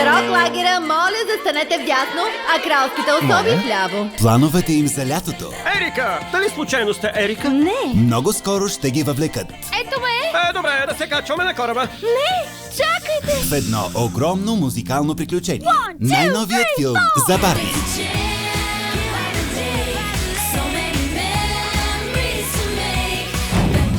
На рок лагера, моля, застанете вдясно, а кралските особи вляво. Плановете им за лятото Ерика! Дали случайно сте Ерика? Не, много скоро ще ги въвлекат ето ме! Добре, да се качваме на кораба. Не, чакайте! в едно огромно музикално приключение. Най-новият филм за Барби.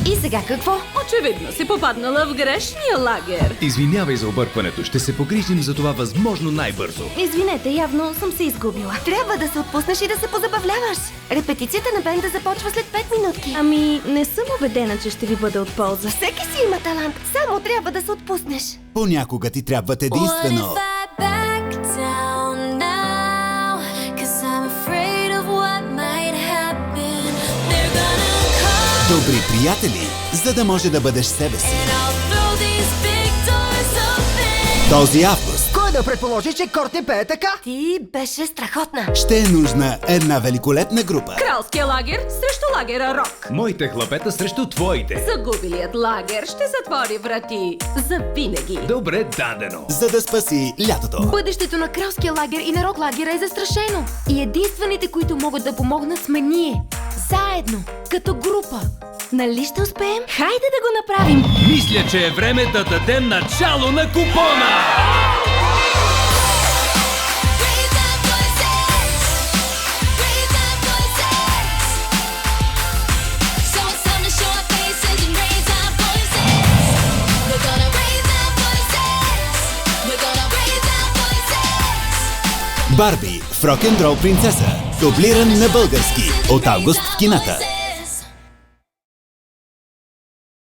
И сега какво? Очевидно си попаднала в грешния лагер. Извинявай за объркването. Ще се погрижим за това възможно най-бързо. Извинете, явно съм се изгубила. Трябва да се отпуснеш и да се позабавляваш. Репетицията на бенда започва след 5 минутки. Ами, не съм убедена, че ще ви бъде от полза. Всеки си има талант. Само трябва да се отпуснеш. Понякога ти трябват единствено добри приятели, за да може да бъдеш себе си. Този август Кой да предположи, че Кортни пее така? Ти беше страхотна. ще е нужна една великолепна група. Кралския лагер срещу лагера Рок. Моите хлапета срещу твоите. Загубилият лагер ще затвори врати за винаги. Добре дадено. За да спаси лятото. Бъдещето на кралския лагер и на рок лагера е застрашено. И единствените, които могат да помогнат, сме ние. Заедно, като група. Нали ще успеем? Хайде да го направим! Мисля, че е време да дадем начало на купона! Барби в рок-н-рол принцеса. Дублиран на български. От август в кината.